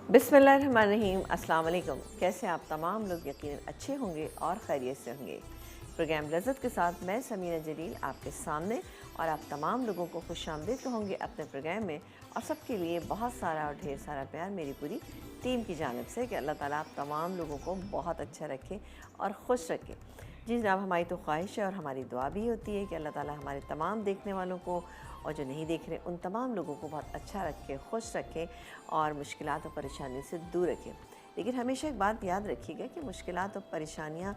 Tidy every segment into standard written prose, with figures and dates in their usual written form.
बिस्मिल्लाहिर्रहमानिर्रहीम। अस्सलाम वालेकुम। कैसे आप तमाम लोग यकीनन अच्छे होंगे और खैरियत से होंगे। प्रोग्राम लज़्ज़त के साथ मैं समीना जलील आपके सामने और आप तमाम लोगों को खुशामदीद कहोंगे अपने प्रोग्राम में, और सबके लिए बहुत सारा और ढेर सारा प्यार मेरी पूरी टीम की जानिब से कि अल्लाह ताला आप तमाम लोगों को बहुत अच्छा रखे और खुश रखे। जी जनाब, हमारी तो ख्वाहिश है और हमारी दुआ भी होती है कि अल्लाह ताला हमारे तमाम देखने वालों को और जो नहीं देख रहे उन तमाम लोगों को बहुत अच्छा रखे, खुश रखे और मुश्किलात और परेशानियों से दूर रखे। लेकिन हमेशा एक बात याद रखिएगा कि मुश्किलात और परेशानियाँ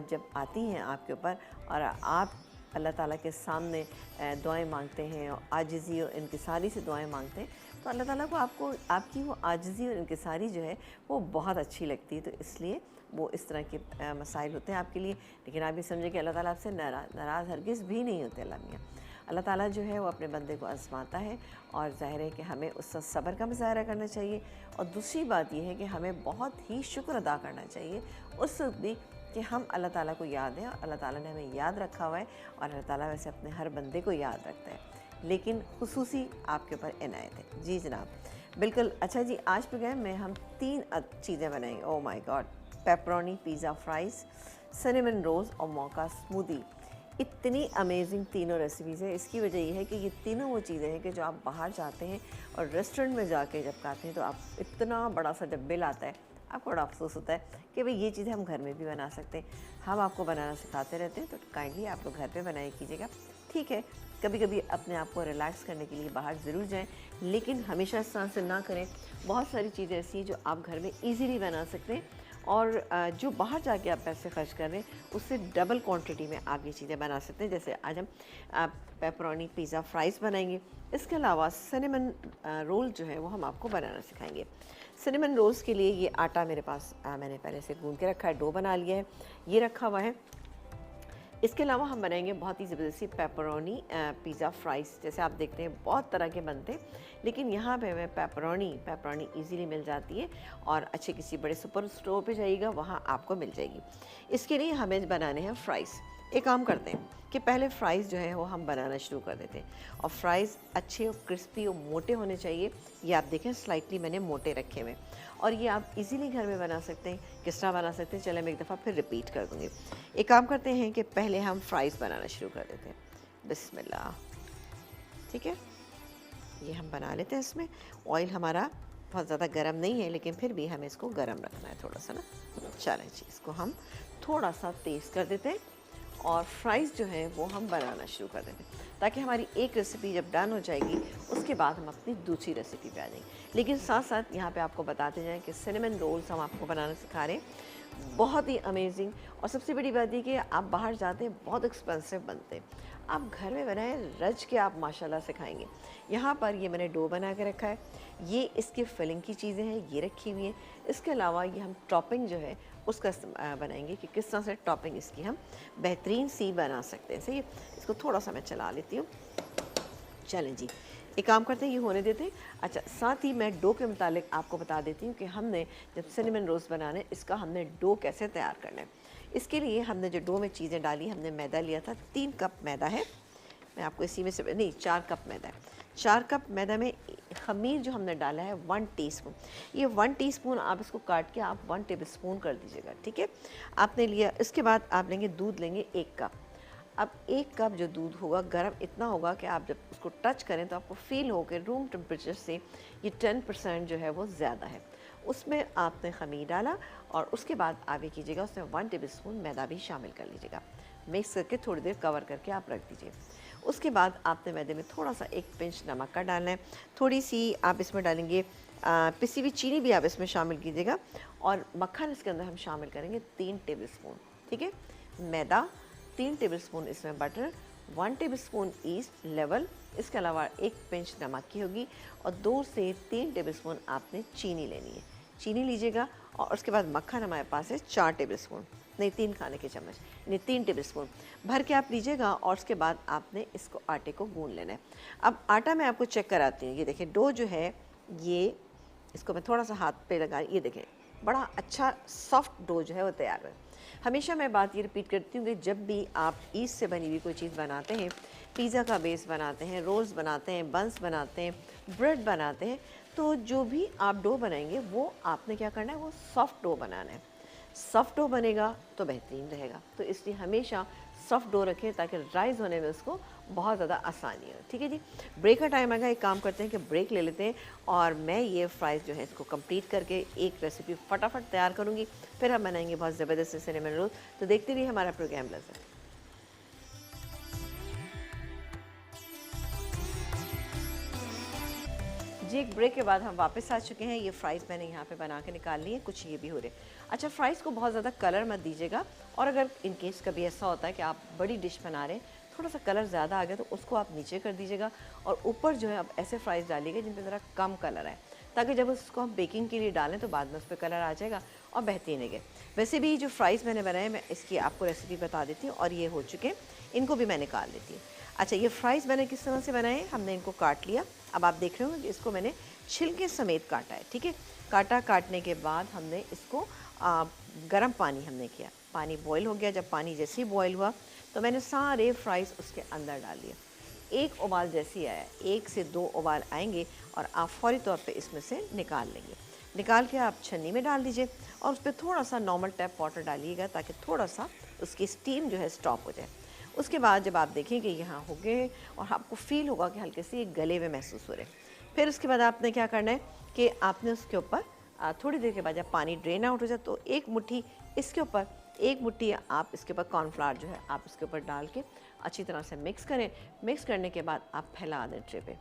जब आती हैं आपके ऊपर और आप अल्लाह ताला के सामने दुआएं मांगते हैं और आजिज़ी और इनकिसारी से दुआएं मांगते हैं, तो अल्लाह ताला को आपको आपकी वो आजिज़ी और इनकिसारी जो है वो बहुत अच्छी लगती है। तो इसलिए वो इस तरह के मसाइल होते हैं आपके लिए। लेकिन आप ये समझें कि अल्लाह ताला आपसे नाराज़ हरगिज़ भी नहीं होते। अल्लाह मियाँ अल्लाह ताला जो है वो अपने बंदे को आज़माता है और ज़ाहिर है कि हमें उस वक्त सब्र का मुज़ाहरा करना चाहिए। और दूसरी बात यह है कि हमें बहुत ही शुक्र अदा करना चाहिए उस वक्त भी कि हम अल्लाह ताला को याद हैं और अल्लाह ताला ने हमें याद रखा हुआ है। और अल्लाह ताला वैसे अपने हर बंदे को याद रखता है, लेकिन खुसूसी आपके ऊपर इनायत है। जी जनाब, बिल्कुल। अच्छा जी, आज प्रोग्राम में हम 3 चीज़ें बनाएंगे। Oh my God! Pepperoni pizza fries, cinnamon rolls और मौका स्मूदी। इतनी अमेजिंग तीनों रेसिपीज़ हैं। इसकी वजह यह है कि ये तीनों वो चीज़ें हैं कि जो आप बाहर जाते हैं और रेस्टोरेंट में जाके जब खाते हैं तो आप इतना बड़ा सा जब बिल आता है आपको बड़ा अफसोस होता है कि भाई ये चीज़ें हम घर में भी बना सकते हैं। हम आपको बनाना सिखाते रहते हैं, तो काइंडली आप लोग घर पे बनाया कीजिएगा। ठीक है, कभी कभी अपने आप को रिलैक्स करने के लिए बाहर ज़रूर जाएं, लेकिन हमेशा इस तरह से ना करें। बहुत सारी चीज़ें ऐसी हैं जो आप घर में ईज़िली बना सकते हैं और जो बाहर जाके आप पैसे खर्च कर रहे हैं उससे डबल क्वांटिटी में आप ये चीज़ें बना सकते हैं। जैसे आज हम पेपरोनी पिज़्ज़ा फ्राइज़ बनाएंगे। इसके अलावा सिनेमन रोल जो है वो हम आपको बनाना सिखाएंगे। सिनेमन रोल्स के लिए ये आटा मेरे पास मैंने पहले से गूंद के रखा है, डो बना लिया है, ये रखा हुआ है। इसके अलावा हम बनाएंगे बहुत ही ज़बरदस्ती पेपरोनी पिज़्ज़ा फ्राइज़। जैसे आप देखते हैं बहुत तरह के बनते हैं, लेकिन यहाँ पे हमें पेपरोनी इजीली मिल जाती है और अच्छे किसी बड़े सुपर स्टोर पे जाइएगा, वहाँ आपको मिल जाएगी। इसके लिए हमें बनाने हैं फ़्राइज़। एक काम करते हैं कि पहले फ़्राइज़ जो है वो हम बनाना शुरू कर देते हैं। और फ़्राइज़ अच्छे और क्रिस्पी और मोटे होने चाहिए। ये आप देखें स्लाइटली मैंने मोटे रखे हुए, और ये आप इजीली घर में बना सकते हैं। किस तरह बना सकते हैं चले मैं एक दफ़ा फिर रिपीट कर दूँगी। एक काम करते हैं कि पहले हम फ्राइज़ बनाना शुरू कर देते हैं। बिस्मिल्लाह। ठीक है, ये हम बना लेते हैं। इसमें ऑयल हमारा बहुत ज़्यादा गर्म नहीं है, लेकिन फिर भी हमें इसको गर्म रखना है थोड़ा सा ना। चलें जी, इसको हम थोड़ा सा तेज़ कर देते हैं और फ्राइज़ जो है वो हम बनाना शुरू कर देते हैं, ताकि हमारी एक रेसिपी जब डन हो जाएगी उसके बाद हम अपनी दूसरी रेसिपी पे आ जाएंगे। लेकिन साथ साथ यहाँ पे आपको बताते जाएं कि सिनेमन रोल्स हम आपको बनाना सिखा रहे हैं, बहुत ही अमेजिंग। और सबसे बड़ी बात ये कि आप बाहर जाते हैं बहुत एक्सपेंसिव बनते हैं, आप घर में बनाएं रज के आप माशाल्लाह से खाएंगे। यहाँ पर ये मैंने डो बना के रखा है, ये इसकी फिलिंग की चीज़ें हैं ये रखी हुई हैं। इसके अलावा ये हम टॉपिंग जो है उसका बनाएंगे कि किस तरह से टॉपिंग इसकी हम बेहतरीन सी बना सकते हैं। सही है, इसको थोड़ा सा मैं चला लेती हूँ। चलें जी, एक काम करते हैं, ये होने देते हैं। अच्छा, साथ ही मैं डो के मुतालिक आपको बता देती हूँ कि हमने जब सिनेमन रोल्स बनाने इसका हमने डो कैसे तैयार करना है। इसके लिए हमने जो डो में चीज़ें डाली, हमने मैदा लिया था, 3 कप मैदा है। मैं आपको इसी में से नहीं 4 कप मैदा है। 4 कप मैदा में खमीर जो हमने डाला है 1 टीस्पून। ये 1 टीस्पून आप इसको काट के आप 1 टेबल स्पून कर दीजिएगा। ठीक है, आपने लिया। इसके बाद आप लेंगे दूध, लेंगे 1 कप। अब 1 कप जो दूध होगा गर्म इतना होगा कि आप जब उसको टच करें तो आपको फील हो कि रूम टेम्परेचर से ये 10% जो है वो ज़्यादा है। उसमें आपने खमीर डाला और उसके बाद आप ये कीजिएगा उसमें 1 टेबल स्पून मैदा भी शामिल कर लीजिएगा। मिक्स करके थोड़ी देर कवर करके आप रख दीजिए। उसके बाद आपने मैदे में थोड़ा सा 1 पिंच नमक का डालना है। थोड़ी सी आप इसमें डालेंगे पिसी हुई चीनी भी आप इसमें शामिल कीजिएगा। और मक्खन इसके अंदर हम शामिल करेंगे 3 टेबल स्पून। ठीक है, मैदा 3 टेबल स्पून, इसमें butter 1 table spoon east level, इसके अलावा 1 पिंच नमक की होगी और 2 से 3 टेबल स्पून आपने चीनी लेनी है। चीनी लीजिएगा और उसके बाद मक्खन हमारे पास है 4 टेबल स्पून, नहीं 3 खाने के चम्मच, नहीं 3 टेबल स्पून भर के आप लीजिएगा। और उसके बाद आपने इसको आटे को गूंद लेना है। अब आटा मैं आपको चेक कराती हूँ। ये देखें डो जो है ये, इसको मैं थोड़ा सा हाथ पे लगा, ये देखें बड़ा अच्छा सॉफ्ट डो जो है वो तैयार है। हमेशा मैं बात ये रिपीट करती हूँ कि जब भी आप ईस्ट से बनी हुई कोई चीज़ बनाते हैं, पिज़्ज़ा का बेस बनाते हैं, रोल्स बनाते हैं, बंस बनाते हैं, ब्रेड बनाते हैं, तो जो भी आप डो बनाएंगे वो आपने क्या करना है, वो सॉफ्ट डो बनाना है। सॉफ्ट डो बनेगा तो बेहतरीन रहेगा, तो इसलिए हमेशा सॉफ्ट डो रखें ताकि राइज़ होने में उसको बहुत ज़्यादा आसानी हो। ठीक है जी, ब्रेक का टाइम आएगा, एक काम करते हैं कि ब्रेक ले लेते हैं और मैं ये फ्राइज़ जो है इसको कंप्लीट करके एक रेसिपी फटाफट तैयार करूँगी, फिर हम बनाएंगे बहुत ज़बरदस्त से सिनेमन रोल। तो देखते रहिए हमारा प्रोग्राम लज़्ज़त। जी, एक ब्रेक के बाद हम वापस आ चुके हैं। ये फ्राइज़ मैंने यहाँ पे बना के निकाल ली है, कुछ ये भी हो रहे। अच्छा, फ्राइज़ को बहुत ज़्यादा कलर मत दीजिएगा, और अगर इन केस कभी ऐसा होता है कि आप बड़ी डिश बना रहे हैं, थोड़ा सा कलर ज़्यादा आ गया तो उसको आप नीचे कर दीजिएगा, और ऊपर जो है आप ऐसे फ्राइज़ डालिएगा जिन पर ज़रा कम कलर आए, ताकि जब उसको हम बेकिंग के लिए डालें तो बाद में उस पर कलर आ जाएगा और बेहतरीन है। वैसे भी जो फ्राइज़ मैंने बनाए मैं इसकी आपको रेसिपी बता देती हूँ, और ये हो चुके, इनको भी मैं निकाल लेती हूँ। अच्छा, ये फ्राइज़ मैंने किस तरह से बनाए, हमने इनको काट लिया। अब आप देख रहे हो कि इसको मैंने छिलके समेत काटा है। ठीक है, काटने के बाद हमने इसको गर्म पानी हमने किया, पानी बॉईल हो गया। जब पानी जैसे ही बॉईल हुआ तो मैंने सारे फ्राइज़ उसके अंदर डाल दिए। एक उबाल जैसे ही आया, 1 से 2 उबाल आएंगे और आप फौरी तौर पे इसमें से निकाल लेंगे। निकाल के आप छन्नी में डाल दीजिए और उस पर थोड़ा सा नॉर्मल टैप वाटर डालिएगा ताकि थोड़ा सा उसकी स्टीम जो है स्टॉप हो जाए। उसके बाद जब आप देखेंगे यहाँ हो गए और आपको फील होगा कि हल्के से गले में महसूस हो रहे, फिर उसके बाद आपने क्या करना है कि आपने उसके ऊपर थोड़ी देर के बाद जब पानी ड्रेन आउट हो जाए तो एक मुट्ठी इसके ऊपर, एक मुट्ठी आप इसके ऊपर कॉर्नफ्लावर जो है आप इसके ऊपर डाल के अच्छी तरह से मिक्स करें। मिक्स करने के बाद आप फैला दें ट्रे पे।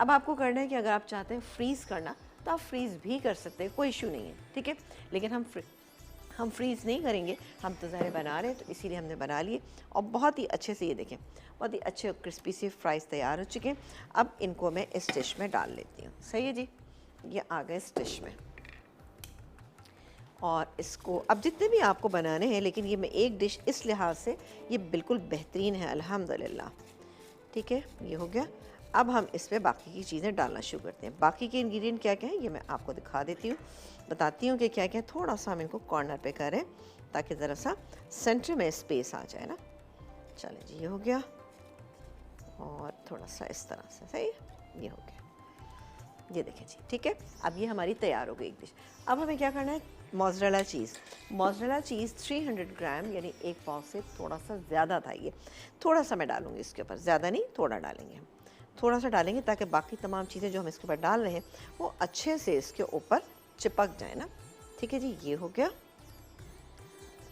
अब आपको करना है कि अगर आप चाहते हैं फ्रीज़ करना तो आप फ्रीज़ भी कर सकते हैं, कोई इशू नहीं है। ठीक है, लेकिन हम फ्रीज़ नहीं करेंगे, हम तो ज़ाहिर बना रहे हैं तो इसीलिए हमने बना लिए। और बहुत ही अच्छे से ये देखें, बहुत ही अच्छे क्रिस्पी से फ्राइज़ तैयार हो चुके हैं। अब इनको मैं इस डिश में डाल लेती हूँ। सही है जी, ये आ गए इस डिश में। और इसको अब जितने भी आपको बनाने हैं, लेकिन ये मैं एक डिश इस लिहाज से ये बिल्कुल बेहतरीन है अल्हम्दुलिल्लाह। ठीक है, ये हो गया। अब हम इस पर बाकी की चीज़ें डालना शुरू करते हैं। बाकी के इंग्रेडिएंट क्या क्या हैं ये मैं आपको दिखा देती हूँ, बताती हूँ कि क्या क्या। थोड़ा सा हम इनको कॉर्नर पे करें ताकि ज़रा सा सेंटर में स्पेस आ जाए ना। चलें जी, ये हो गया, और थोड़ा सा इस तरह से। सही, ये हो गया, ये देखें जी। ठीक है, अब ये हमारी तैयार हो गई एक डिश। अब हमें क्या करना है, मोज़रेला चीज़ 300 ग्राम, यानी एक पाव से थोड़ा सा ज़्यादा था ये। थोड़ा सा मैं डालूँगी इसके ऊपर, ज़्यादा नहीं, थोड़ा डालेंगे हम, थोड़ा सा डालेंगे ताकि बाकी तमाम चीज़ें जो हम इसके ऊपर डाल रहे हैं वो अच्छे से इसके ऊपर चिपक जाए ना। ठीक है जी, ये हो गया,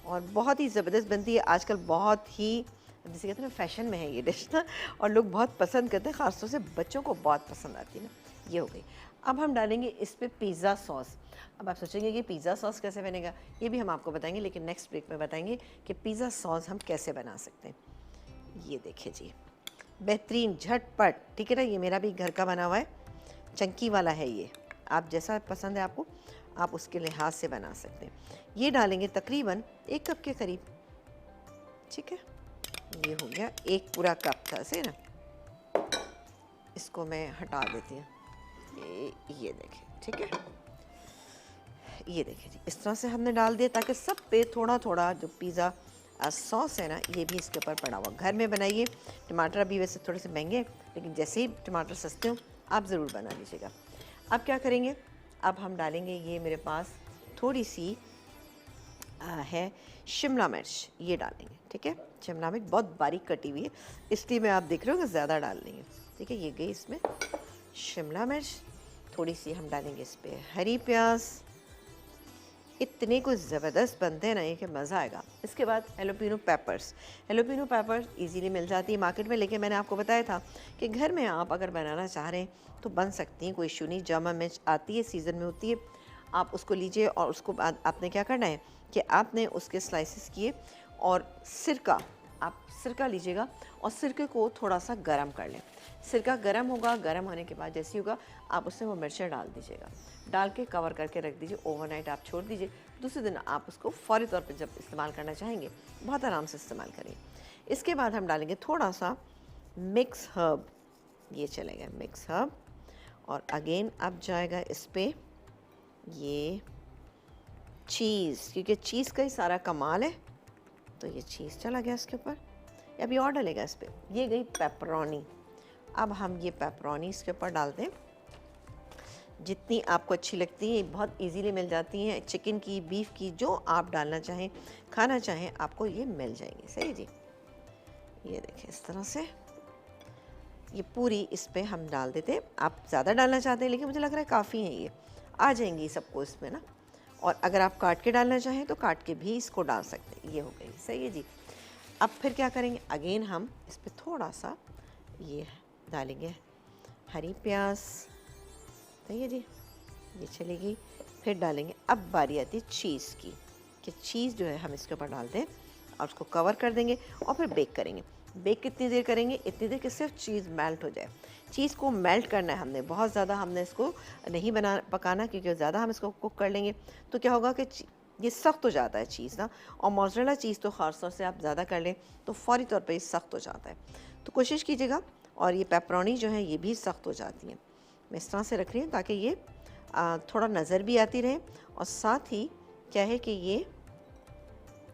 और बहुत ही ज़बरदस्त बनती है आजकल, बहुत ही जिसे कहते हैं ना फैशन में है ये डिश ना, और लोग बहुत पसंद करते हैं, ख़ासतौर से बच्चों को बहुत पसंद आती है ना। ये हो गई। अब हम डालेंगे इस पर पिज़्ज़ा सॉस। अब आप सोचेंगे कि पिज़्ज़ा सॉस कैसे बनेगा, ये भी हम आपको बताएंगे, लेकिन नेक्स्ट ब्रेक में बताएंगे कि पिज़्ज़ा सॉस हम कैसे बना सकते हैं। ये देखिए जी, बेहतरीन झटपट। ठीक है ना, ये मेरा भी घर का बना हुआ है, चंकी वाला है ये, आप जैसा पसंद है आपको आप उसके लिहाज से बना सकते हैं। ये डालेंगे तकरीबन 1 कप के करीब। ठीक है, ये हो गया, एक पूरा कप था से ना, इसको मैं हटा देती हूँ। ये देखें, ठीक है, ये देखें जी, इस तरह से हमने डाल दिया ताकि सब पे थोड़ा थोड़ा जो पिज़्ज़ा सॉस है ना ये भी इसके ऊपर पड़ा हुआ। घर में बनाइए। टमाटर अभी वैसे थोड़े से महंगे हैं, लेकिन जैसे ही टमाटर सस्ते हों आप ज़रूर बना लीजिएगा। अब क्या करेंगे, अब हम डालेंगे, ये मेरे पास थोड़ी सी है शिमला मिर्च, ये डालेंगे। ठीक है, शिमला मिर्च बहुत बारीक कटी हुई है, इसलिए मैं आप देख रहे हो कि ज़्यादा डाल लेंगे। ठीक है, ये गई इसमें शिमला मिर्च। थोड़ी सी हम डालेंगे इस पर हरी प्याज। इतने कुछ ज़बरदस्त बनते हैं ना ये कि मज़ा आएगा। इसके बाद हेलोपिनो पेपर्स इजीली मिल जाती है मार्केट में, लेकिन मैंने आपको बताया था कि घर में आप अगर बनाना चाह रहे हैं तो बन सकती हैं, कोई इशू नहीं। जामा मिर्च आती है, सीज़न में होती है, आप उसको लीजिए। और उसको बाद आपने क्या करना है कि आपने उसके स्लाइसिस किए और सिरका लीजिएगा और सिरके को थोड़ा सा गर्म कर लें। सिरका गर्म होगा, गर्म होने के बाद जैसे ही होगा आप उसमें वो मिर्चें डाल दीजिएगा, डाल के कवर करके रख दीजिए। ओवरनाइट आप छोड़ दीजिए, दूसरे दिन आप उसको फौरी तौर पे जब इस्तेमाल करना चाहेंगे बहुत आराम से इस्तेमाल करिए। इसके बाद हम डालेंगे थोड़ा सा मिक्स हर्ब, ये चलेगा मिक्स हर्ब। और अगेन अब जाएगा इस पर ये चीज़, क्योंकि चीज़ का ही सारा कमाल है, तो ये चीज़ चला गया इसके ऊपर। अभी और डलेगा इस पर, ये गई पेपरोनी। अब हम ये पेपरोनी इसके ऊपर डाल दें। जितनी आपको अच्छी लगती है, बहुत इजीली मिल जाती हैं। चिकन की, बीफ की, जो आप डालना चाहें, खाना चाहें, आपको ये मिल जाएंगी। सही जी। ये देखें इस तरह से ये पूरी इस पे हम डाल देते हैं। आप ज़्यादा डालना चाहते हैं लेकिन मुझे लग रहा है काफ़ी है, ये आ जाएंगी सबको इसमें ना। और अगर आप काट के डालना चाहें तो काट के भी इसको डाल सकते हैं। ये हो गई। सही है जी। अब फिर क्या करेंगे, अगेन हम इस पर थोड़ा सा ये डालेंगे हरी प्याज। सही है जी, ये चलेगी। फिर डालेंगे, अब बारी आती है चीज़ की, कि चीज़ जो है हम इसके ऊपर डाल दें और उसको कवर कर देंगे और फिर बेक करेंगे। बेक कितनी देर करेंगे, इतनी देर कि सिर्फ चीज़ मेल्ट हो जाए। चीज़ को मेल्ट करना है हमने, बहुत ज़्यादा हमने इसको नहीं पकाना, क्योंकि ज़्यादा हम इसको कुक कर लेंगे तो क्या होगा कि ये सख्त हो जाता है चीज़ ना। और मोज़रेला चीज़ तो ख़ास तौर से आप ज़्यादा कर लें तो फ़ौरी तौर पर ये सख्त हो जाता है, तो कोशिश कीजिएगा। और ये पेपरोनी जो है ये भी सख्त हो जाती हैं। मैं इस तरह से रख रही हूँ ताकि ये थोड़ा नज़र भी आती रहे, और साथ ही क्या है कि ये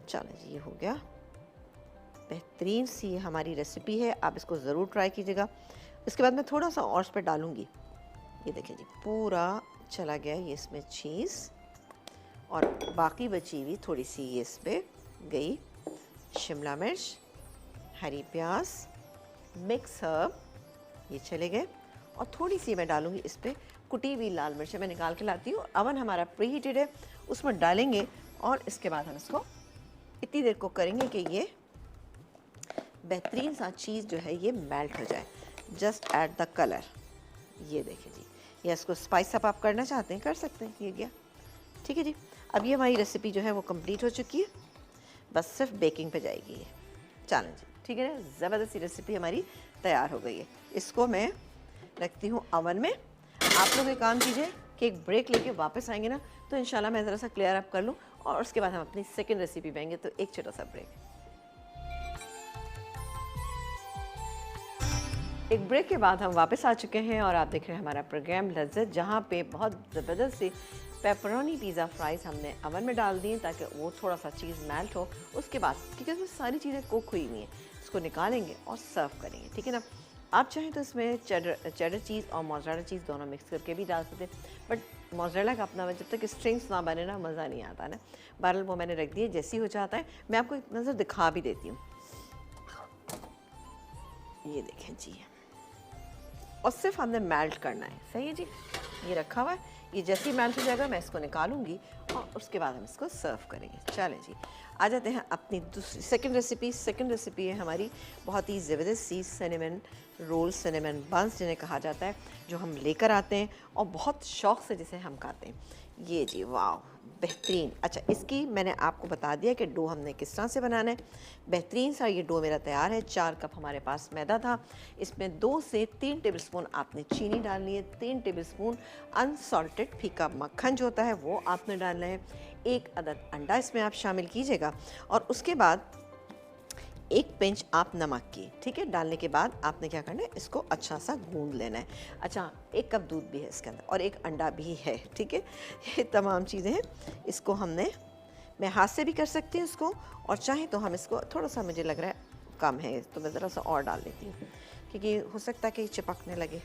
चलो जी, ये हो गया। बेहतरीन सी हमारी रेसिपी है, आप इसको ज़रूर ट्राई कीजिएगा। इसके बाद मैं थोड़ा सा और इस पर डालूँगी। ये देखिए जी, पूरा चला गया ये इसमें चीज़, और बाकी बची हुई थोड़ी सी ये इस पर गई शिमला मिर्च, हरी प्याज, मिक्स हर्ब, ये चले गए। और थोड़ी सी मैं डालूँगी इस पर कुटी हुई लाल मिर्च, मैं निकाल के लाती हूँ। अवन हमारा प्री हीटेड है, उसमें डालेंगे और इसके बाद हम इसको इतनी देर को करेंगे कि ये बेहतरीन सा चीज़ जो है ये मेल्ट हो जाए। Just add the colour. ये देखिए जी, या इसको स्पाइस अप आप करना चाहते हैं कर सकते हैं। ये गया, ठीक है जी। अब ये हमारी रेसिपी जो है वो कंप्लीट हो चुकी है, बस सिर्फ बेकिंग पे जाएगी ये। चलें जी, ठीक है ना, ज़बरदस्त रेसिपी हमारी तैयार हो गई है। इसको मैं रखती हूँ अवन में। आप लोग एक काम कीजिए कि एक ब्रेक लेके वापस आएंगे ना, तो इंशाल्लाह मैं ज़रा सा क्लियर अप कर लूँ और उसके बाद हम अपनी सेकंड रेसिपी पाएंगे। तो एक छोटा सा ब्रेक। एक ब्रेक के बाद हम वापस आ चुके हैं और आप देख रहे हैं हमारा प्रोग्राम लज्जत, जहाँ पे बहुत ज़बरदस्त सी पेपरोनी पिज़्ज़ा फ्राइज़ हमने अवन में डाल दिए ताकि वो थोड़ा सा चीज़ मेल्ट हो। उसके बाद क्योंकि इसमें सारी चीज़ें कुक हुई हुई हैं, इसको निकालेंगे और सर्व करेंगे, ठीक है ना। आप चाहें तो इसमें चेडर चीज़ और मोज़रेला चीज़ दोनों मिक्स करके भी डाल सकते हैं, बट मोज़रेला का अपना, जब तक स्ट्रिंग्स ना बने ना मज़ा नहीं आता ना। बहरहाल वो मैंने रख दिए, जैसे ही हो जाता है मैं आपको एक नज़र दिखा भी देती हूँ। ये देखें जी, और सिर्फ हमने मेल्ट करना है। सही है जी, ये रखा हुआ है, ये जैसे ही मेल्ट हो जाएगा मैं इसको निकालूंगी और उसके बाद हम इसको सर्व करेंगे। चलें जी, आ जाते हैं अपनी दूसरी सेकंड रेसिपी। सेकंड रेसिपी है हमारी बहुत ही ज़बरदस्त सी सिनेमन रोल, सिनेमन बंस जिन्हें कहा जाता है, जो हम लेकर आते हैं और बहुत शौक़ से जिसे हम खाते हैं। ये जी वाह, बेहतरीन। अच्छा, इसकी मैंने आपको बता दिया कि डो हमने किस तरह से बनाना है। बेहतरीन सा ये डो मेरा तैयार है। 4 कप हमारे पास मैदा था, इसमें 2 से 3 टेबलस्पून आपने चीनी डालनी है, 3 टेबलस्पून अनसॉल्टेड फीका मक्खन जो होता है वो आपने डालना है, 1 अदद अंडा इसमें आप शामिल कीजिएगा, और उसके बाद 1 पिंच आप नमक की, ठीक है। डालने के बाद आपने क्या करना है, इसको अच्छा सा गूंद लेना है। अच्छा, 1 कप दूध भी है इसके अंदर और 1 अंडा भी है, ठीक है। ये तमाम चीज़ें हैं। इसको मैं हाथ से भी कर सकती हूँ इसको, और चाहे तो हम इसको थोड़ा सा, मुझे लग रहा है कम है तो मैं ज़रा सा और डाल देती हूँ, क्योंकि हो सकता है कि चिपकने लगे।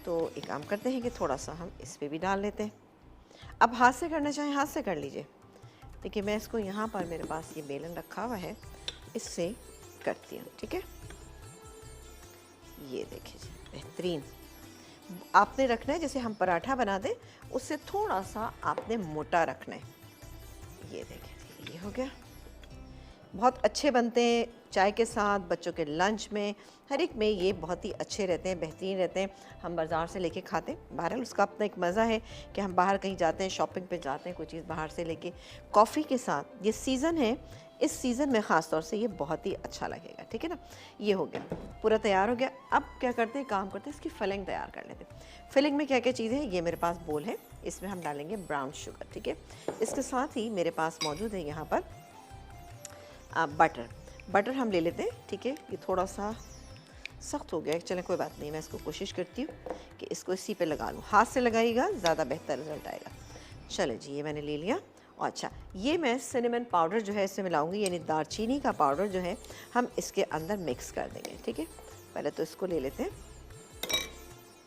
तो एक काम करते हैं कि थोड़ा सा हम इस पर भी डाल लेते हैं। अब हाथ से करना चाहें हाथ से कर लीजिए। देखिए मैं इसको यहाँ पर मेरे पास ये बेलन रखा हुआ है, इससे करती हूँ, ठीक है। ये देखिए बेहतरीन आपने रखना है, जैसे हम पराठा बना दें उससे थोड़ा सा आपने मोटा रखना है। ये देखिए, ये हो गया। बहुत अच्छे बनते हैं चाय के साथ, बच्चों के लंच में, हर एक में ये बहुत ही अच्छे रहते हैं, बेहतरीन रहते हैं। हम बाज़ार से लेके खाते हैं, बहरहाल उसका अपना एक मज़ा है कि हम बाहर कहीं जाते हैं, शॉपिंग पे जाते हैं, कोई चीज़ बाहर से लेके कॉफ़ी के साथ। ये सीज़न है, इस सीज़न में ख़ास तौर से ये बहुत ही अच्छा लगेगा, ठीक है ना। ये हो गया, पूरा तैयार हो गया। अब क्या करते हैं, काम करते हैं, इसकी फिलिंग तैयार कर लेते हैं। फिलिंग में क्या क्या चीज़ें हैं, ये मेरे पास बोल है, इसमें हम डालेंगे ब्राउन शुगर, ठीक है। इसके साथ ही मेरे पास मौजूद है यहाँ पर बटर हम ले लेते हैं, ठीक है। ये थोड़ा सा सख्त हो गया है, चलें कोई बात नहीं, मैं इसको कोशिश करती हूँ कि इसको इसी पे लगा लूँ। हाथ से लगाइएगा, ज़्यादा बेहतर रिजल्ट आएगा। चले जी, ये मैंने ले लिया। और अच्छा, ये मैं सिनेमन पाउडर जो है इससे मिलाऊंगी, यानी दालचीनी का पाउडर जो है हम इसके अंदर मिक्स कर देंगे, ठीक है। पहले तो इसको ले लेते हैं,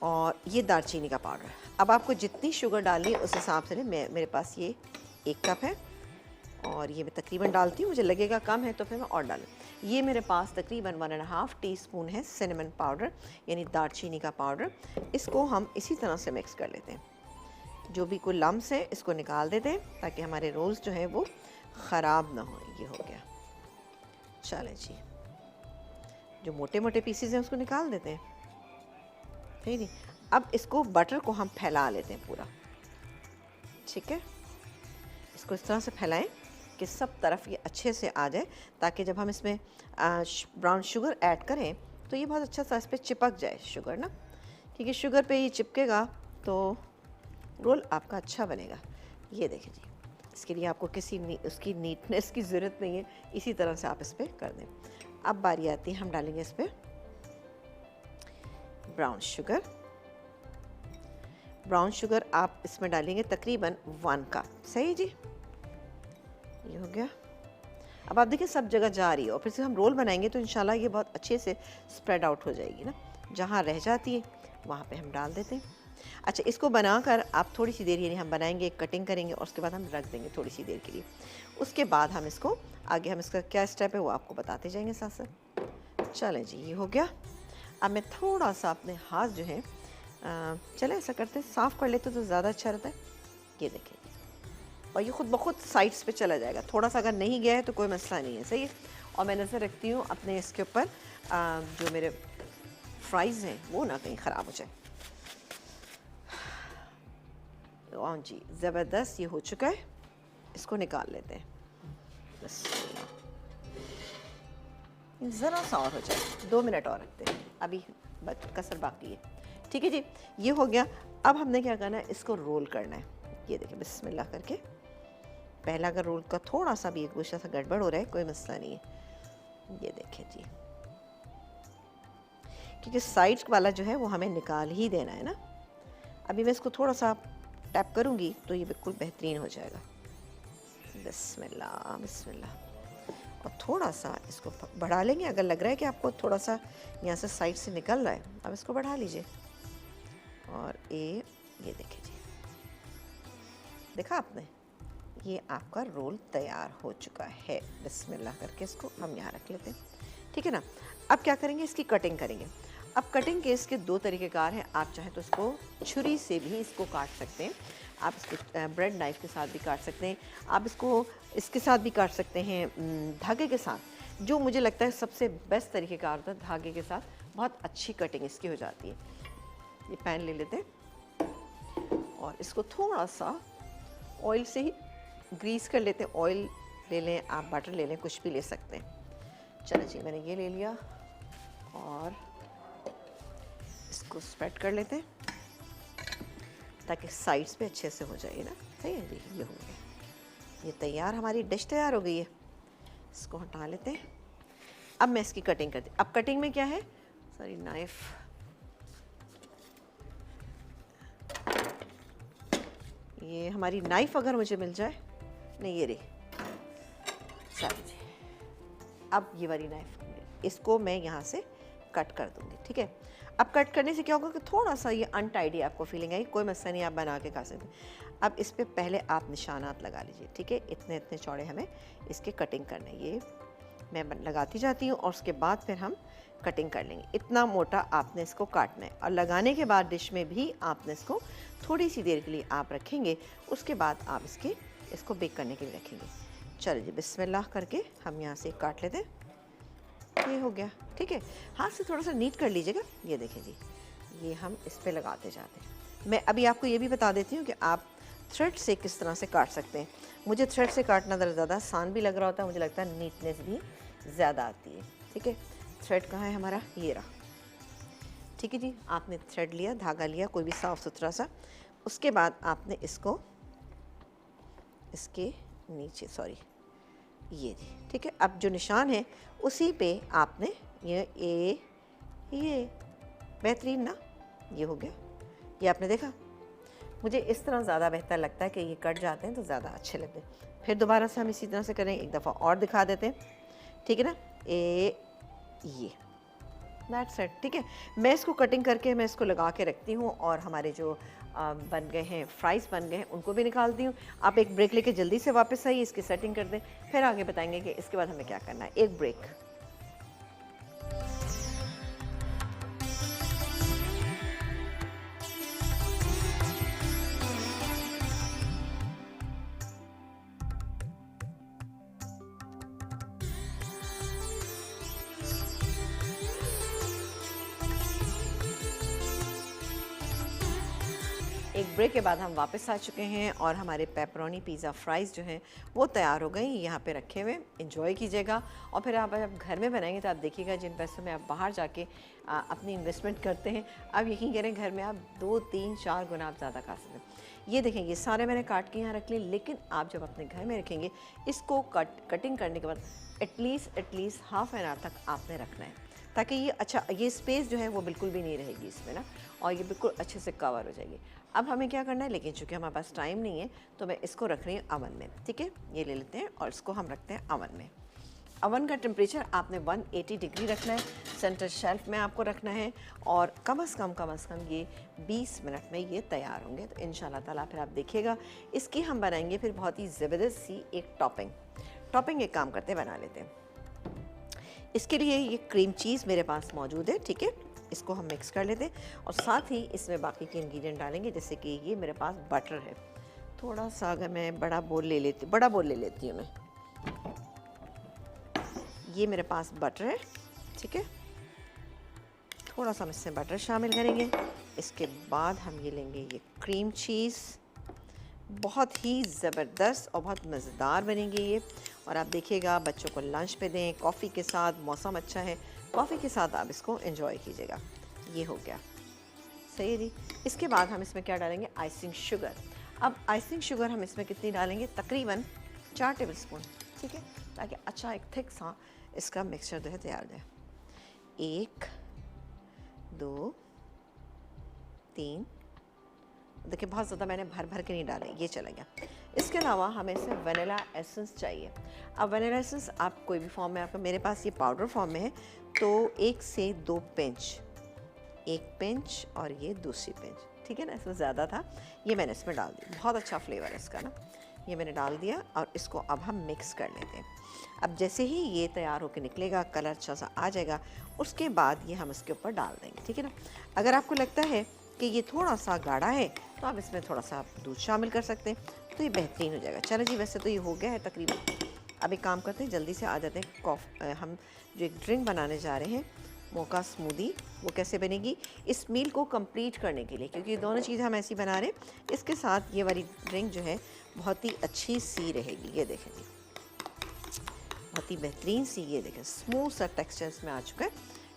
और ये दालचीनी का पाउडर अब आपको जितनी शुगर डालनी है उस हिसाब से मेरे पास ये 1 कप है और ये मैं तकरीबन डालती हूँ, मुझे लगेगा कम है तो फिर मैं और डालूँ। ये मेरे पास तकरीबन 1.5 टीस्पून है सिनेमन पाउडर यानी दालचीनी का पाउडर। इसको हम इसी तरह से मिक्स कर लेते हैं, जो भी कोई लम्स है इसको निकाल देते हैं ताकि हमारे रोल्स जो हैं वो ख़राब ना हो। ये हो गया, चलें जी, जो मोटे मोटे पीसेस हैं उसको निकाल देते हैं, ठीक है। अब इसको बटर को हम फैला लेते हैं पूरा, ठीक है। इसको इस तरह से फैलाएं कि सब तरफ ये अच्छे से आ जाए, ताकि जब हम इसमें ब्राउन शुगर ऐड करें तो ये बहुत अच्छा सा इस पर चिपक जाए शुगर ना, क्योंकि शुगर पे ये चिपकेगा तो रोल आपका अच्छा बनेगा। ये देखिए जी, इसके लिए आपको उसकी नीटनेस की ज़रूरत नहीं है, इसी तरह से आप इस पर कर दें। अब बारी आती है, हम डालेंगे इस पर ब्राउन शुगर। ब्राउन शुगर आप इसमें डालेंगे तकरीबन 1 कप, सही जी। ये हो गया। अब आप देखिए सब जगह जा रही है और फिर से हम रोल बनाएंगे तो इंशाल्लाह ये बहुत अच्छे से स्प्रेड आउट हो जाएगी ना, जहाँ रह जाती है वहाँ पे हम डाल देते हैं। अच्छा, इसको बनाकर आप थोड़ी सी देर, यानी हम बनाएंगे, कटिंग करेंगे और उसके बाद हम रख देंगे थोड़ी सी देर के लिए। उसके बाद हम इसको आगे, हम इसका क्या स्टेप है वो आपको बताते जाएंगे साथ साथ। चलें जी, ये हो गया। अब मैं थोड़ा सा अपने हाथ जो है, चले ऐसा करते हैं, साफ़ कर लेते तो ज़्यादा अच्छा रहता है। ये देखें, और ये खुद ब खुद साइड्स पे चला जाएगा, थोड़ा सा अगर नहीं गया है तो कोई मसला नहीं है, सही है। और मैं नज़र रखती हूँ अपने इसके ऊपर जो मेरे फ्राइज़ हैं वो ना कहीं ख़राब हो जाए। हाँ जी, ज़बरदस्त ये हो चुका है, इसको निकाल लेते हैं बस। ज़रा सा और हो जाए, 2 मिनट और रखते हैं, अभी कसर बाकी है, ठीक है जी। ये हो गया। अब हमने क्या करना है, इसको रोल करना है। ये देखिए, बिस्मिल्लाह करके पहला अगर रोल का थोड़ा सा भी एक गोशा सा गड़बड़ हो रहा है कोई मसला नहीं है। ये देखें जी, क्योंकि साइड वाला जो है वो हमें निकाल ही देना है ना। अभी मैं इसको थोड़ा सा टैप करूँगी तो ये बिल्कुल बेहतरीन हो जाएगा। बिस्मिल्लाह बिस्मिल्लाह। और थोड़ा सा इसको बढ़ा लेंगे, अगर लग रहा है कि आपको थोड़ा सा यहाँ से साइड से निकल रहा है, अब इसको बढ़ा लीजिए। और ये देखिए जी, देखा आपने, ये आपका रोल तैयार हो चुका है। बिस्मिल्लाह करके इसको हम यहाँ रख लेते हैं, ठीक है ना। अब क्या करेंगे, इसकी कटिंग करेंगे। अब कटिंग के इसके 2 तरीक़ेकार हैं। आप चाहें तो इसको छुरी से भी इसको काट सकते हैं, आप इसको ब्रेड नाइफ़ के साथ भी काट सकते हैं, आप इसको इसके साथ भी काट सकते हैं, धागे के साथ। जो मुझे लगता है सबसे बेस्ट तरीक़ेकार होता है धागे के साथ, बहुत अच्छी कटिंग इसकी हो जाती है। ये पैन ले लेते हैं और इसको थोड़ा सा ऑयल से ही ग्रीस कर लेते हैं। ऑयल ले लें, आप बटर ले लें, कुछ भी ले सकते हैं। चलो जी, मैंने ये ले लिया और इसको स्प्रेड कर लेते हैं ताकि साइड्स पे अच्छे से हो जाए ना। सही है जी, ये हो गया, ये तैयार, हमारी डिश तैयार हो गई है। इसको हटा लेते हैं। अब मैं इसकी कटिंग करती हूँ। अब कटिंग में क्या है, सॉरी नाइफ, ये हमारी नाइफ अगर मुझे मिल जाए, नहीं ये रही, चलो जी। अब ये वाली नाइफ, इसको मैं यहाँ से कट कर दूँगी, ठीक है। अब कट करने से क्या होगा कि थोड़ा सा ये अनटाइडी आपको फीलिंग आई, कोई मसला नहीं, आप बना के खा सकते हैं। अब इस पे पहले आप निशानात लगा लीजिए, ठीक है। इतने इतने चौड़े हमें इसके कटिंग करना है, ये मैं लगाती जाती हूँ और उसके बाद फिर हम कटिंग कर लेंगे। इतना मोटा आपने इसको काटना है और लगाने के बाद डिश में भी आपने इसको थोड़ी सी देर के लिए आप रखेंगे, उसके बाद आप इसको बेक करने के लिए रखेंगे। चलिए जी, बिस्मिल्लाह करके हम यहाँ से काट लेते हैं। ये हो गया, ठीक है। हाथ से थोड़ा सा नीट कर लीजिएगा। ये देखें जी, ये हम इस पे लगाते जाते हैं। मैं अभी आपको ये भी बता देती हूँ कि आप थ्रेड से किस तरह से काट सकते हैं। मुझे थ्रेड से काटना ज़्यादा आसान भी लग रहा होता है, मुझे लगता है नीटनेस भी ज़्यादा आती है, ठीक है। थ्रेड कहाँ है हमारा, ये रहा, ठीक है जी। आपने थ्रेड लिया, धागा लिया, कोई भी साफ़ सुथरा सा, उसके बाद आपने इसको इसके नीचे, सॉरी ये जी, ठीक है। अब जो निशान है उसी पे आपने ये बेहतरीन ना, ये हो गया। ये आपने देखा, मुझे इस तरह ज़्यादा बेहतर लगता है कि ये कट जाते हैं तो ज़्यादा अच्छे लगते हैं। फिर दोबारा से हम इसी तरह से करें, एक दफ़ा और दिखा देते हैं, ठीक है ना। ये दैट्स इट, ठीक है। मैं इसको कटिंग करके मैं इसको लगा के रखती हूँ और हमारे जो बन गए हैं, फ्राइज़ बन गए हैं, उनको भी निकालती हूँ। आप एक ब्रेक लेके जल्दी से वापस आइए, इसकी सेटिंग कर दें, फिर आगे बताएंगे कि इसके बाद हमें क्या करना है। एक ब्रेक। एक ब्रेक के बाद हम वापस आ चुके हैं और हमारे पेपरोनी पिज़्ज़ा फ्राइज़ जो हैं वो तैयार हो गई, यहाँ पे रखे हुए, एंजॉय कीजिएगा। और फिर आप जब घर में बनाएंगे तो आप देखिएगा जिन पैसों में आप बाहर जाके अपनी इन्वेस्टमेंट करते हैं, आप यकीन करें घर में आप 2, 3, 4 गुना आप ज़्यादा खा सकते हैं। ये देखें, ये सारे मैंने काट के यहाँ रख लिए, लेकिन आप जब अपने घर में रखेंगे इसको कटिंग करने के बाद एटलीस्ट हाफ एन आवर तक आपने रखना है, ताकि ये अच्छा, ये स्पेस जो है वो बिल्कुल भी नहीं रहेगी इसमें ना, और ये बिल्कुल अच्छे से कवर हो जाएगी। अब हमें क्या करना है, लेकिन चूँकि हमारे पास टाइम नहीं है तो मैं इसको रख रही हूँ अवन में। ठीक है, ये ले लेते हैं और इसको हम रखते हैं अवन में। अवन का टेम्परेचर आपने 180 डिग्री रखना है, सेंटर शेल्फ में आपको रखना है, और कम से कम ये 20 मिनट में ये तैयार होंगे। तो इंशाल्लाह ताला फिर आप देखिएगा, इसकी हम बनाएंगे फिर बहुत ही ज़बरदस्त सी एक टॉपिंग एक काम करते बना लेते हैं। इसके लिए ये क्रीम चीज़ मेरे पास मौजूद है। ठीक है, इसको हम मिक्स कर लेते हैं और साथ ही इसमें बाकी के इंग्रेडिएंट डालेंगे, jैसे कि ये मेरे पास बटर है। थोड़ा सा अगर मैं बड़ा बोल ले लेती हूँ मैं, ये मेरे पास बटर है। ठीक है, थोड़ा सा हम इसमें बटर शामिल करेंगे। इसके बाद हम ये लेंगे ये क्रीम चीज़, बहुत ही ज़बरदस्त और बहुत मज़ेदार बनेंगे ये। और आप देखिएगा बच्चों को लंच पे दें, कॉफ़ी के साथ, मौसम अच्छा है, कॉफ़ी के साथ आप इसको एंजॉय कीजिएगा। ये हो गया, सही है जी। इसके बाद हम इसमें क्या डालेंगे, आइसिंग शुगर। अब आइसिंग शुगर हम इसमें कितनी डालेंगे, तकरीबन 4 टेबल स्पून। ठीक है, ताकि अच्छा एक थिक सा इसका मिक्सचर जो है तैयार हो जाए। 1, 2, 3, देखिए बहुत ज़्यादा मैंने भर के नहीं डाले, ये चला गया। इसके अलावा हमें इसमें वनीला एसेंस चाहिए। अब वनीला एसेंस आप कोई भी फॉर्म में, आपका, मेरे पास ये पाउडर फॉर्म में है, तो 1 से 2 पिंच, 1 पिंच और ये दूसरी पिंच। ठीक है ना, इसमें ज़्यादा था, ये मैंने इसमें डाल दिया। बहुत अच्छा फ्लेवर है इसका ना, ये मैंने डाल दिया और इसको अब हम मिक्स कर लेते हैं। अब जैसे ही ये तैयार होकर निकलेगा, कलर अच्छा सा आ जाएगा, उसके बाद ये हम इसके ऊपर डाल देंगे। ठीक है ना, अगर आपको लगता है कि ये थोड़ा सा गाढ़ा है तो आप इसमें थोड़ा सा दूध शामिल कर सकते हैं, तो ये बेहतरीन हो जाएगा। चलो जी, वैसे तो ये हो गया है तकरीबन। अब एक काम करते हैं, जल्दी से आ जाते हैं। हम जो एक ड्रिंक बनाने जा रहे हैं, मोका स्मूदी, वो कैसे बनेगी इस मील को कंप्लीट करने के लिए, क्योंकि ये दोनों चीज़ें हम ऐसी बना रहे हैं, इसके साथ ये वाली ड्रिंक जो है बहुत ही अच्छी सी रहेगी। ये देखें जी, बहुत ही बेहतरीन सी, ये देखें स्मूथ सा टेक्सचर इसमें आ चुका है।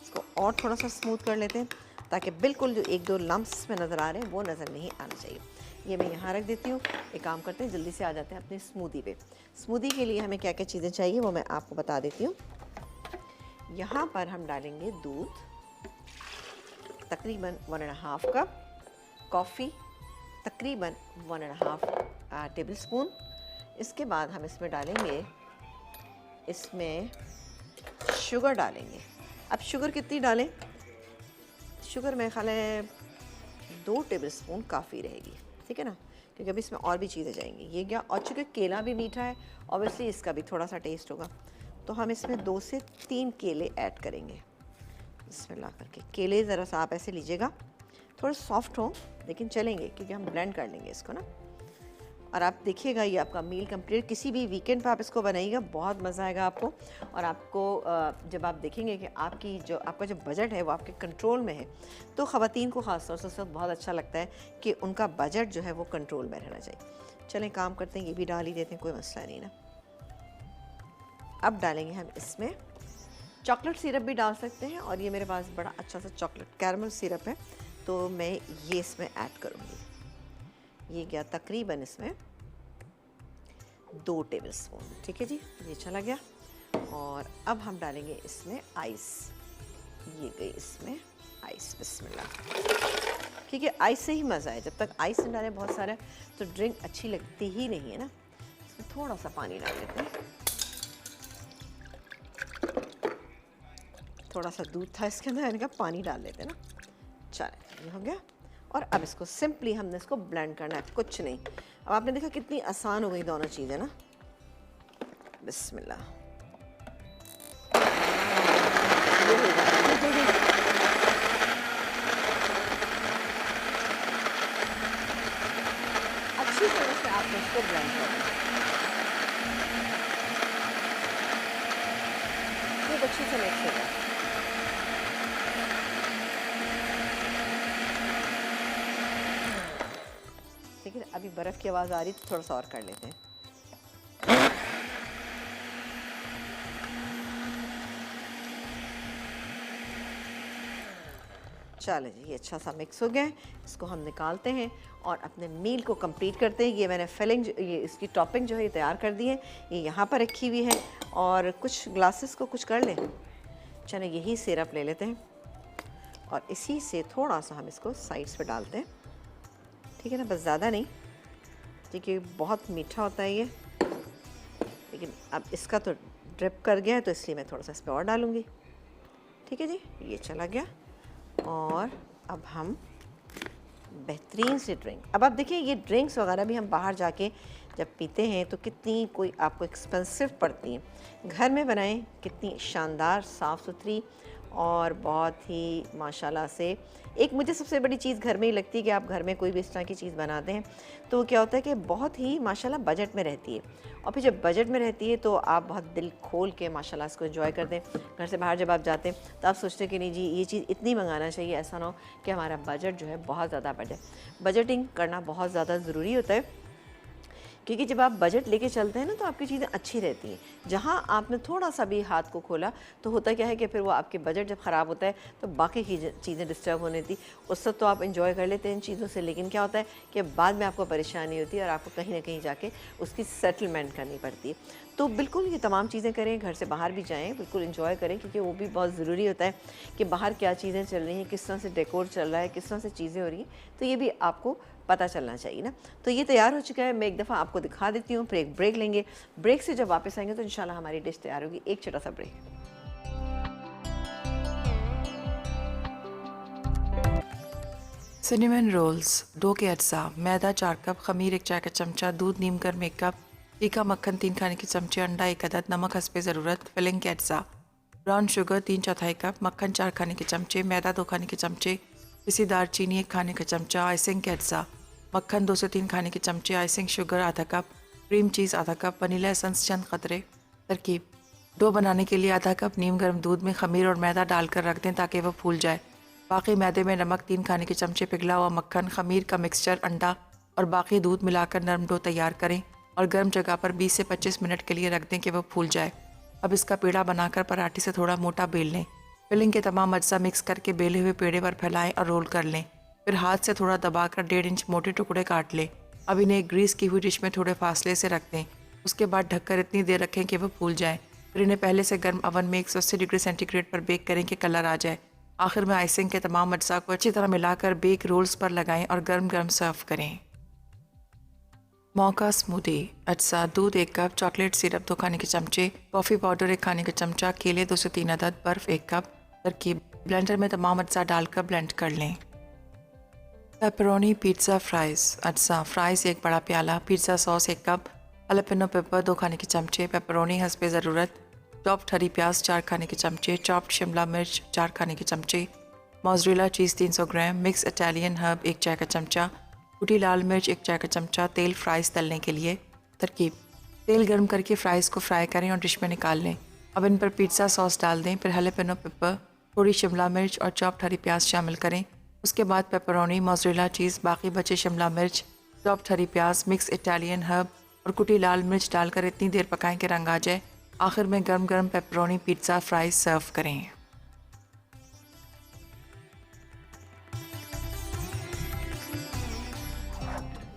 इसको और थोड़ा सा स्मूथ कर लेते हैं, ताकि बिल्कुल जो 1-2 लम्प्स में नज़र आ रहे हैं वो नज़र नहीं आना चाहिए। ये मैं यहाँ रख देती हूँ। एक काम करते हैं, जल्दी से आ जाते हैं अपनी स्मूदी पे। स्मूदी के लिए हमें क्या क्या चीज़ें चाहिए वो मैं आपको बता देती हूँ। यहाँ पर हम डालेंगे दूध, तकरीबन 1.5 कप, कॉफ़ी तकरीबन 1.5 टेबल स्पून। इसके बाद हम इसमें डालेंगे, इसमें शुगर डालेंगे। अब शुगर कितनी डालें, शुगर मेरे ख्याल है 2 टेबल स्पून काफ़ी रहेगी। ठीक है ना, क्योंकि अभी इसमें और भी चीज़ें जाएंगी। ये क्या, और चूँकि केला भी मीठा है, ऑब्वियसली इसका भी थोड़ा सा टेस्ट होगा, तो हम इसमें 2 से 3 केले ऐड करेंगे। इसमें ला करके केले ज़रा सा आप ऐसे लीजिएगा, थोड़े सॉफ्ट हो लेकिन चलेंगे, क्योंकि हम ब्लेंड कर लेंगे इसको ना। और आप देखिएगा ये आपका मील कंप्लीट, किसी भी वीकेंड पे आप इसको बनाइएगा, बहुत मज़ा आएगा आपको। और आपको जब आप देखेंगे कि आपका जो बजट है वो आपके कंट्रोल में है, तो ख़वातीन को ख़ास तौर से बहुत अच्छा लगता है कि उनका बजट जो है वो कंट्रोल में रहना चाहिए। चलें काम करते हैं, ये भी डाल ही देते हैं, कोई मसला नहीं ना। अब डालेंगे हम इसमें चॉकलेट सिरप भी डाल सकते हैं, और ये मेरे पास बड़ा अच्छा सा चॉकलेट कैरमल सिरप है, तो मैं ये इसमें ऐड करूँगी। ये गया तकरीबन इसमें 2 टेबल स्पून। ठीक है जी, ये चला गया। और अब हम डालेंगे इसमें आइस, ये गई इसमें आइस, बिस्मिल्लाह। ठीक है, आइस से ही मज़ा है, जब तक आइस न डालें बहुत सारा तो ड्रिंक अच्छी लगती ही नहीं है ना। इसमें थोड़ा सा पानी डाल देते हैं, थोड़ा सा दूध था इसके अंदर, मैंने कहा पानी डाल लेते हैं ना। चलें, ये हो गया। और अब इसको सिंपली हमने इसको ब्लेंड करना है, कुछ नहीं। अब आपने देखा कितनी आसान हो गई दोनों चीज़ें ना। बिस्मिल्लाह। अच्छी तरह से आपने इसको ब्लेंड करना है, खूब अच्छी से मिक्स हो जाए। ठीक है, अभी बर्फ़ की आवाज़ आ रही तो थोड़ा सा और कर लेते हैं। चलो जी, ये अच्छा सा मिक्स हो गया है, इसको हम निकालते हैं और अपने मील को कंप्लीट करते हैं। ये मैंने फिलिंग, ये इसकी टॉपिंग जो है ये तैयार कर दी है, ये यहाँ पर रखी हुई है। और कुछ ग्लासेस को कुछ कर लें, चलो यही सिरप ले लेते हैं और इसी से थोड़ा सा हम इसको साइड्स पे डालते हैं। ठीक है ना, बस ज़्यादा नहीं, क्योंकि बहुत मीठा होता है ये। लेकिन अब इसका तो ड्रिप कर गया है तो इसलिए मैं थोड़ा सा इस पर और डालूँगी। ठीक है जी, ये चला गया। और अब हम बेहतरीन सी ड्रिंक, अब आप देखिए ये ड्रिंक्स वगैरह भी हम बाहर जाके जब पीते हैं तो कितनी कोई आपको एक्सपेंसिव पड़ती हैं। घर में बनाएं, कितनी शानदार, साफ़ सुथरी और बहुत ही माशाल्लाह से। एक मुझे सबसे बड़ी चीज़ घर में ही लगती है कि आप घर में कोई भी इस तरह की चीज़ बनाते हैं तो क्या होता है कि बहुत ही माशाल्लाह बजट में रहती है। और फिर जब बजट में रहती है तो आप बहुत दिल खोल के माशाल्लाह इसको एंजॉय करते हैं। घर से बाहर जब आप जाते हैं तो आप सोचते हैं कि नहीं जी ये चीज़ इतनी मंगाना चाहिए, ऐसा ना हो कि हमारा बजट जो है बहुत ज़्यादा बढ़ जाए। बजटिंग करना बहुत ज़्यादा ज़रूरी होता है, क्योंकि जब आप बजट लेके चलते हैं ना तो आपकी चीज़ें अच्छी रहती हैं। जहाँ आपने थोड़ा सा भी हाथ को खोला तो होता क्या है कि फिर वो आपके बजट जब ख़राब होता है तो बाकी की चीज़ें डिस्टर्ब होने थी। उस वक्त तो आप इंजॉय कर लेते हैं इन चीज़ों से, लेकिन क्या होता है कि बाद में आपको परेशानी होती है और आपको कहीं ना कहीं जाके उसकी सेटलमेंट करनी पड़ती है। तो बिल्कुल ये तमाम चीज़ें करें, घर से बाहर भी जाएँ, बिल्कुल इंजॉय करें, क्योंकि वो भी बहुत ज़रूरी होता है कि बाहर क्या चीज़ें चल रही हैं, किस तरह से डेकोर चल रहा है, किस तरह से चीज़ें हो रही हैं, तो ये भी आपको पता चलना चाहिए ना। तो ये तैयार हो चुका है, मैं एक दफ़ा आपको दिखा देती हूँ, फिर एक ब्रेक लेंगे। ब्रेक से जब वापस आएंगे तो इंशाल्लाह हमारी डिश तैयार होगी। एक छोटा सा ब्रेक। सिनेमन रोल्स, डो के अज्जा, मैदा 4 कप, खमीर 1 चाय का चमचा, दूध नीम गर्म 1 कप, तीखा मक्खन 3 खाने के चमचे, अंडा 1 अदद, नमक हस्बे ज़रूरत, फिलिंग के अज्जा, ब्राउन शुगर 3/4 कप, मक्खन 4 खाने के चमचे, मैदा 2 खाने के चमचे, पिसी दालचीनी 1 खाने का चमचा, आइसिंग के अज्जा, मक्खन 2 से 3 खाने के चमचे, आइसिंग शुगर आधा कप, क्रीम चीज़ आधा कप, वनीला एसेंस चंद कतरे। तरकीब: डो बनाने के लिए आधा कप नीम गर्म दूध में खमीर और मैदा डालकर रख दें ताकि वह फूल जाए। बाकी मैदे में नमक 3 खाने के चमचे, पिघला हुआ मक्खन, खमीर का मिक्सचर, अंडा और बाकी दूध मिलाकर नरम डो तैयार करें और गर्म जगह पर 20 से 25 मिनट के लिए रख दें कि वह फूल जाए। अब इसका पेड़ा बनाकर पराठे से थोड़ा मोटा बेल लें। फिलिंग के तमाम अज्जा मिक्स करके बेले हुए पेड़े पर फैलाएं और रोल कर लें। फिर हाथ से थोड़ा दबाकर 1.5 इंच मोटे टुकड़े काट लें। अब इन्हें एक ग्रीस की हुई डिश में थोड़े फासले से रख दें। उसके बाद ढककर इतनी देर रखें कि वह फूल जाए। फिर इन्हें पहले से गर्म अवन में 180 डिग्री सेंटीग्रेड पर बेक करें कि कलर आ जाए। आखिर में आइसिंग के तमाम अज्जा को अच्छी तरह मिलाकर बेक रोल्स पर लगाएं और गर्म गर्म सर्व करें। मौका स्मूदी, अज्जा: दूध 1 कप, चॉकलेट सिरप 2 खाने के चमचे, कॉफ़ी पाउडर 1 खाने का चमचा, केले 2 से 3 अदद, बर्फ़ 1 कप। तरकीब: ब्लेंडर में तमाम अज्जा डालकर ब्लेंड कर लें। पेपरोनी पिज़्ज़ा फ्राइज़, अज्जा: फ्राइज़ 1 बड़ा प्याला, पिज़्ज़ा सॉस 1 कप, हालेपिनो पेपर 2 खाने के चमचे, पेपरोनी हस्बे ज़रूरत, चॉप्ड हरी प्याज 4 खाने के चमचे, चॉप्ड शिमला मिर्च 4 खाने के चमचे, मोज़रेला चीज़ 300 ग्राम, मिक्स इटालियन हर्ब 1 चाय का चमचा, कुटी लाल मिर्च 1 चाय का चमचा, तेल फ्राइज़ तलने के लिए। तरकीब: तेल गर्म करके फ़्राइज़ को फ्राई करें और डिश में निकाल लें। अब इन पर पिज़्ज़ा सॉस डाल दें, फिर हालेपिनो पेपर, थोड़ी शिमला मिर्च और चॉप्ड हरी प्याज शामिल करें। उसके बाद पेपरोनी, मोज़रेला चीज़, बाकी बचे शिमला मिर्च, चॉप्ड हरी प्याज, मिक्स इटालियन हर्ब और कुटी लाल मिर्च डालकर इतनी देर पकाएं कि रंग आ जाए। आखिर में गर्म गर्म पेपरोनी पिज़्ज़ा फ्राइज़ सर्व करें।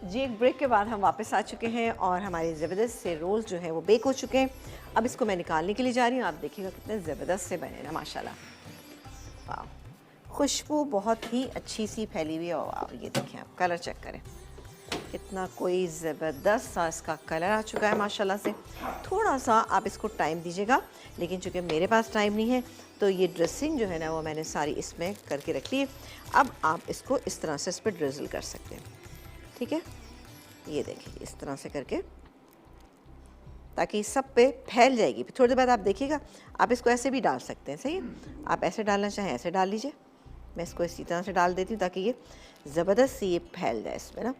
जी, एक ब्रेक के बाद हम वापस आ चुके हैं और हमारे ज़बरदस्त से रोल्स जो हैं वो बेक हो चुके हैं। अब इसको मैं निकालने के लिए जा रही हूँ। आप देखिएगा कितने ज़बरदस्त से बने ना, माशाल्लाह। वाह, खुशबू बहुत ही अच्छी सी फैली हुई है। और ये देखें, आप कलर चेक करें, कितना कोई ज़बरदस्त सा इसका कलर आ चुका है माशाल्लाह से। थोड़ा सा आप इसको टाइम दीजिएगा, लेकिन चूँकि मेरे पास टाइम नहीं है तो ये ड्रेसिंग जो है ना वो मैंने सारी इसमें करके रख ली है। अब आप इसको इस तरह से इस पर ड्रिज़ल कर सकते हैं, ठीक है। ये देखिए इस तरह से करके, ताकि सब पे फैल जाएगी। फिर थोड़ी देर बाद आप देखिएगा, आप इसको ऐसे भी डाल सकते हैं, सही है। आप ऐसे डालना चाहें ऐसे डाल लीजिए, मैं इसको इसी तरह से डाल देती हूँ ताकि ये ज़बरदस्त सी ये फैल जाए इसमें ना।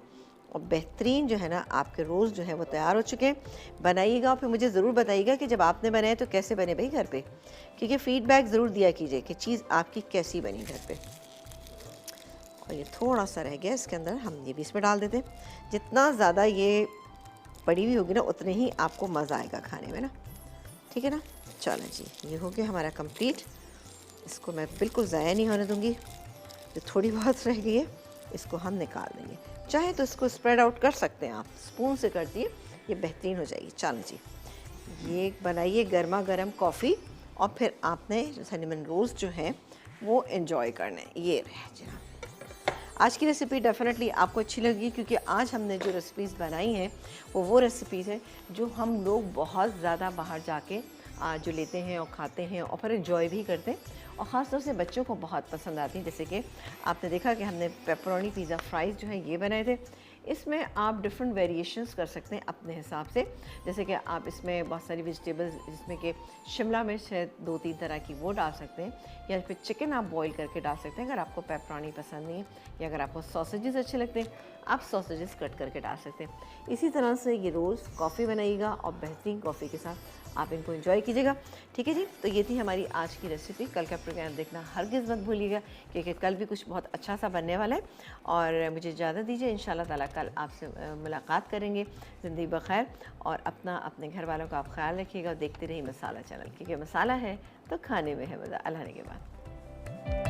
और बेहतरीन जो है ना आपके रोज़ जो है वो तैयार हो चुके हैं। बनाइएगा और फिर मुझे ज़रूर बताइएगा कि जब आपने बनाए तो कैसे बने भाई घर पे, क्योंकि फ़ीडबैक ज़रूर दिया कीजिए कि चीज़ आपकी कैसी बनी घर पे। और ये थोड़ा सा रह गया इसके अंदर, हम ये भी इसमें डाल देते हैं। जितना ज़्यादा ये पड़ी हुई होगी ना उतने ही आपको मज़ा आएगा खाने में ना, ठीक है ना। चलो जी, ये हो गया हमारा कंप्लीट। इसको मैं बिल्कुल ज़ाया नहीं होने दूँगी। जो थोड़ी बहुत रह गई है इसको हम निकाल देंगे। चाहे तो इसको स्प्रेड आउट कर सकते हैं आप, स्पून से कर दिए, ये बेहतरीन हो जाएगी। चलो जी, ये बनाइए गर्मा गर्म कॉफ़ी और फिर आपने सिनेमन रोल्स जो हैं वो एंजॉय करने। ये रहे जनाब आज की रेसिपी। डेफिनेटली आपको अच्छी लगी, क्योंकि आज हमने जो रेसिपीज़ बनाई हैं वो रेसिपीज़ हैं जो हम लोग बहुत ज़्यादा बाहर जाके जो लेते हैं और खाते हैं और फिर एंजॉय भी करते हैं, और ख़ास तौर से बच्चों को बहुत पसंद आती हैं। जैसे कि आपने देखा कि हमने पेपरोनी पिज़्ज़ा फ्राइज़ जो है ये बनाए थे। इसमें आप डिफरेंट वेरिएशंस कर सकते हैं अपने हिसाब से। जैसे कि आप इसमें बहुत सारी वेजिटेबल्स, जिसमें कि शिमला मिर्च है 2-3 तरह की, वो डाल सकते हैं, या फिर चिकन आप बॉईल करके डाल सकते हैं अगर आपको पेपरोनी पसंद नहीं है, या अगर आपको सॉसेजेस अच्छे लगते हैं आप सॉसेजेस कट करके डाल सकते हैं। इसी तरह से ये रोज़ कॉफ़ी बनाइएगा और बेहतरीन कॉफ़ी के साथ आप इनको एंजॉय कीजिएगा, ठीक है जी। तो ये थी हमारी आज की रेसिपी। कल का प्रोग्राम देखना हरगिज़ मत भूलिएगा, क्योंकि कल भी कुछ बहुत अच्छा सा बनने वाला है। और मुझे इजाज़त दीजिए, इंशाल्लाह ताला कल आपसे मुलाकात करेंगे। ज़िंदगी बखैर, और अपना अपने घर वालों का आप ख्याल रखिएगा और देखते रहिए मसाला चैनल, क्योंकि मसाला है तो खाने में है मज़ा। अल्लाह ने के बाद।